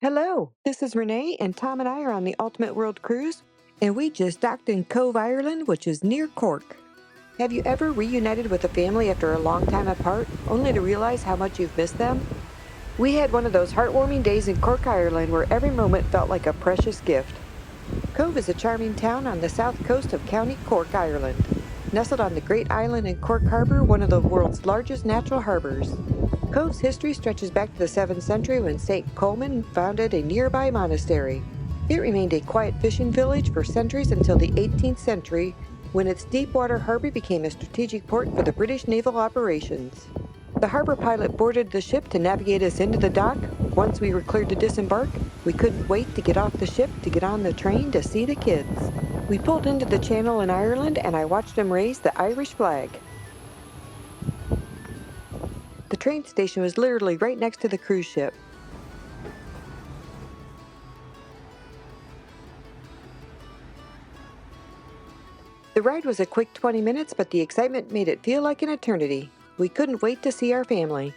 Hello, this is Renee, and Tom and I are on the Ultimate World Cruise, and we just docked in Cobh, Ireland, which is near Cork. Have you ever reunited with a family after a long time apart, only to realize how much you've missed them? We had one of those heartwarming days in Cork, Ireland, where every moment felt like a precious gift. Cobh is a charming town on the south coast of County Cork, Ireland. Nestled on the Great Island in Cork Harbour, one of the world's largest natural harbors. Cobh's history stretches back to the 7th century when St. Colman founded a nearby monastery. It remained a quiet fishing village for centuries until the 18th century, when its deep-water harbor became a strategic port for the British naval operations. The harbor pilot boarded the ship to navigate us into the dock. Once we were cleared to disembark, we couldn't wait to get off the ship to get on the train to see the kids. We pulled into the channel in Ireland, and I watched them raise the Irish flag. The train station was literally right next to the cruise ship. The ride was a quick 20 minutes, but the excitement made it feel like an eternity. We couldn't wait to see our family.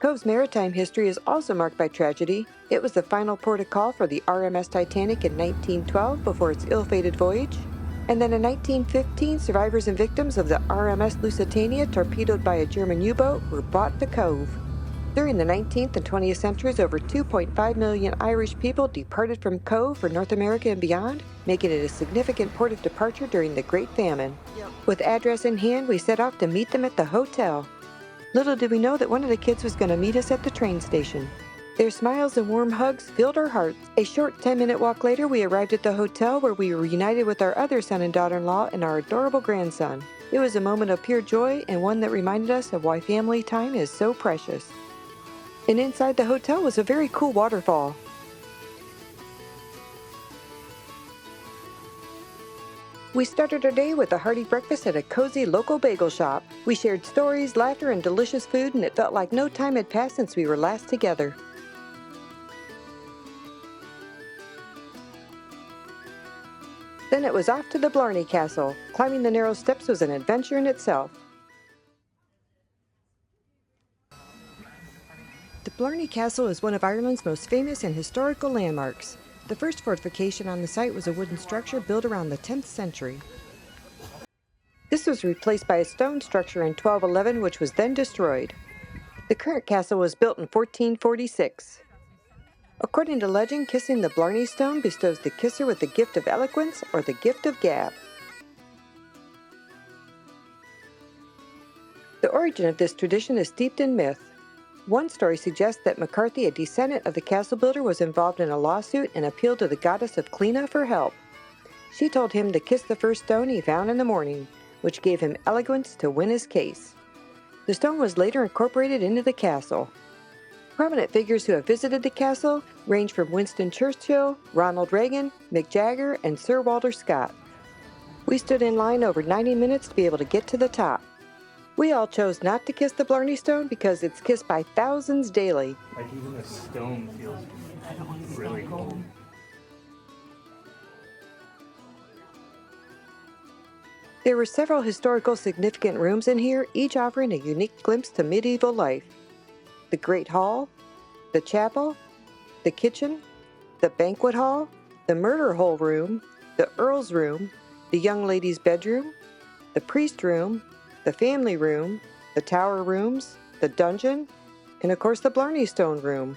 Cobh's maritime history is also marked by tragedy. It was the final port of call for the RMS Titanic in 1912 before its ill-fated voyage. And then in 1915, survivors and victims of the RMS Lusitania, torpedoed by a German U-boat, were brought to Cobh. During the 19th and 20th centuries, over 2.5 million Irish people departed from Cobh for North America and beyond, making it a significant port of departure during the Great Famine. With address in hand, we set off to meet them at the hotel. Little did we know that one of the kids was going to meet us at the train station. Their smiles and warm hugs filled our hearts. A short 10-minute walk later, we arrived at the hotel where we were reunited with our other son and daughter-in-law and our adorable grandson. It was a moment of pure joy and one that reminded us of why family time is so precious. And inside the hotel was a very cool waterfall. We started our day with a hearty breakfast at a cozy local bagel shop. We shared stories, laughter, and delicious food, and it felt like no time had passed since we were last together. Then it was off to the Blarney Castle. Climbing the narrow steps was an adventure in itself. The Blarney Castle is one of Ireland's most famous and historical landmarks. The first fortification on the site was a wooden structure built around the 10th century. This was replaced by a stone structure in 1211, which was then destroyed. The current castle was built in 1446. According to legend, kissing the Blarney Stone bestows the kisser with the gift of eloquence or the gift of gab. The origin of this tradition is steeped in myth. One story suggests that McCarthy, a descendant of the castle builder, was involved in a lawsuit and appealed to the goddess of Cleena for help. She told him to kiss the first stone he found in the morning, which gave him eloquence to win his case. The stone was later incorporated into the castle. Prominent figures who have visited the castle range from Winston Churchill, Ronald Reagan, Mick Jagger, and Sir Walter Scott. We stood in line over 90 minutes to be able to get to the top. We all chose not to kiss the Blarney Stone because it's kissed by thousands daily. Like even the stone feels really cold. There were several historical significant rooms in here, each offering a unique glimpse to medieval life. The Great Hall, the Chapel, the Kitchen, the Banquet Hall, the Murder Hole Room, the Earl's Room, the Young Lady's Bedroom, the Priest Room, the Family Room, the Tower Rooms, the Dungeon, and of course the Blarney Stone Room.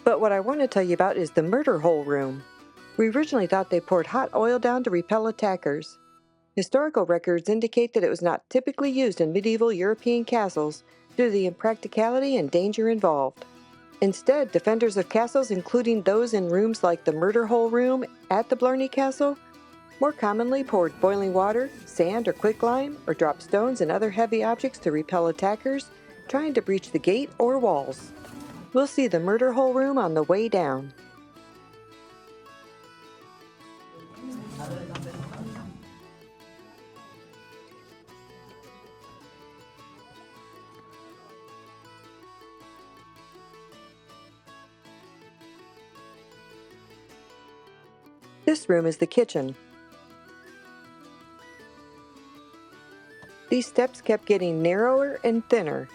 But what I want to tell you about is the Murder Hole Room. We originally thought they poured hot oil down to repel attackers. Historical records indicate that it was not typically used in medieval European castles due to the impracticality and danger involved. Instead, defenders of castles, including those in rooms like the Murder Hole Room at the Blarney Castle, more commonly poured boiling water, sand, or quicklime, or dropped stones and other heavy objects to repel attackers trying to breach the gate or walls. We'll see the Murder Hole Room on the way down. This room is the kitchen. These steps kept getting narrower and thinner.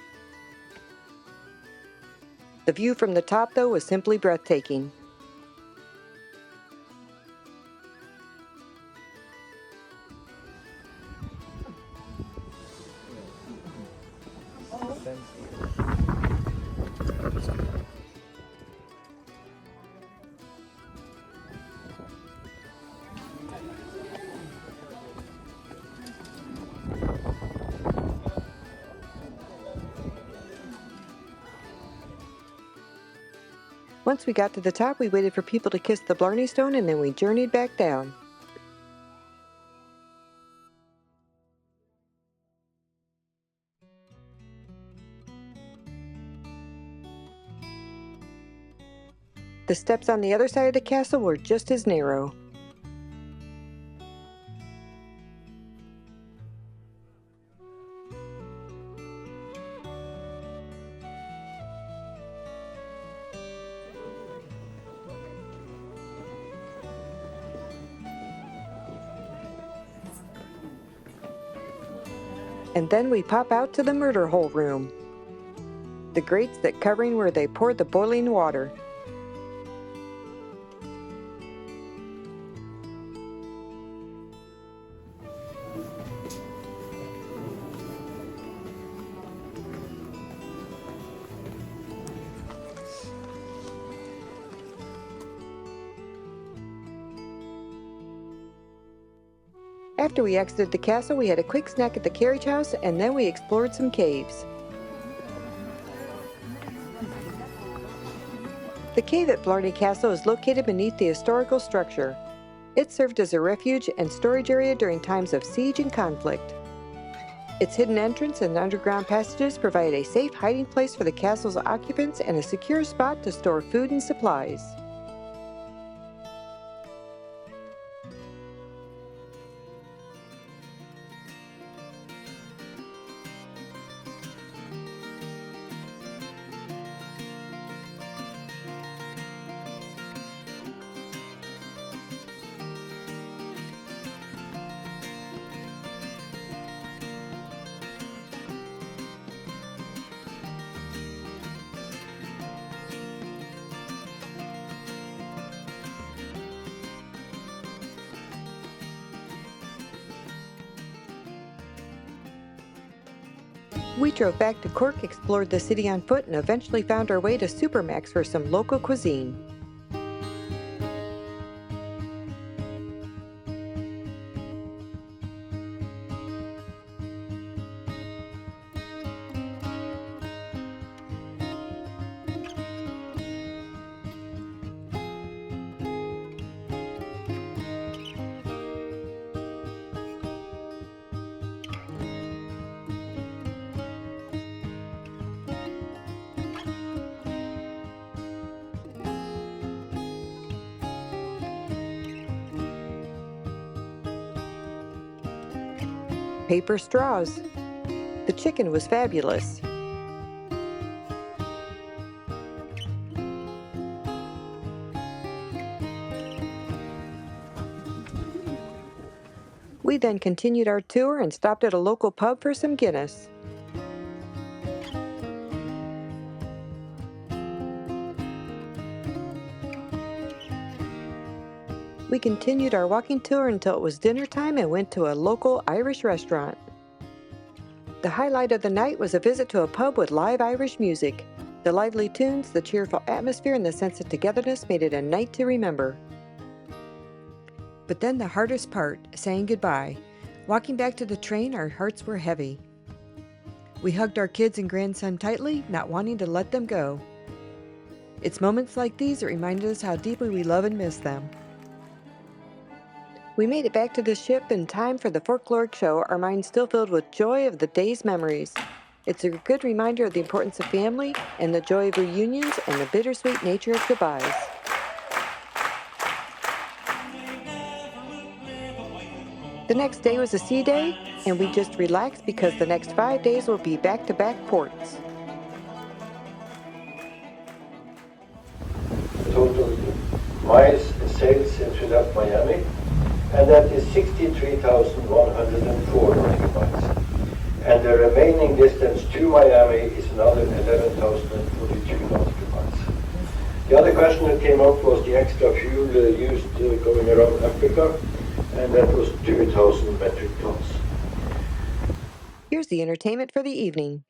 The view from the top, though, was simply breathtaking. Once we got to the top, we waited for people to kiss the Blarney Stone, and then we journeyed back down. The steps on the other side of the castle were just as narrow. And then we pop out to the murder hole room. The grates that covering where they poured the boiling water. After we exited the castle, we had a quick snack at the carriage house, and then we explored some caves. The cave at Blarney Castle is located beneath the historical structure. It served as a refuge and storage area during times of siege and conflict. Its hidden entrance and underground passages provide a safe hiding place for the castle's occupants and a secure spot to store food and supplies. We drove back to Cork, explored the city on foot, and eventually found our way to Supermax for some local cuisine. Paper straws. The chicken was fabulous. We then continued our tour and stopped at a local pub for some Guinness. We continued our walking tour until it was dinner time and went to a local Irish restaurant. The highlight of the night was a visit to a pub with live Irish music. The lively tunes, the cheerful atmosphere, and the sense of togetherness made it a night to remember. But then the hardest part, saying goodbye. Walking back to the train, our hearts were heavy. We hugged our kids and grandson tightly, not wanting to let them go. It's moments like these that reminded us how deeply we love and miss them. We made it back to the ship in time for the folkloric show, our minds still filled with joy of the day's memories. It's a good reminder of the importance of family and the joy of reunions and the bittersweet nature of goodbyes. The next day was a sea day, and we just relaxed because the next 5 days will be back-to-back ports. Total miles sails in throughout Miami, and that is 63,104 nautical miles. And the remaining distance to Miami is another 11,042 nautical miles. The other question that came up was the extra fuel used going around Africa, and that was 2,000 metric tons. Here's the entertainment for the evening.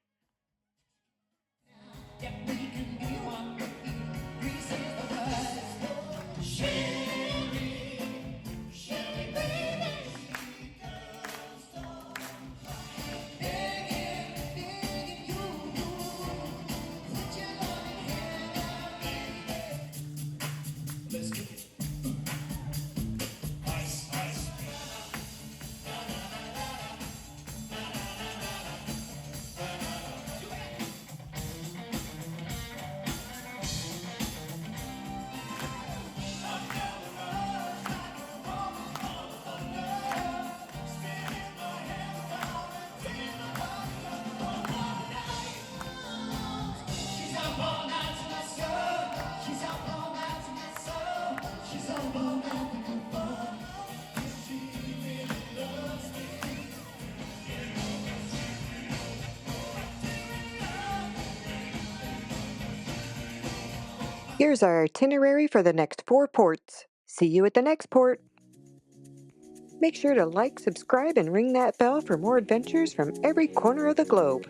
Here's our itinerary for the next 4 ports. See you at the next port. Make sure to like, subscribe, and ring that bell for more adventures from every corner of the globe.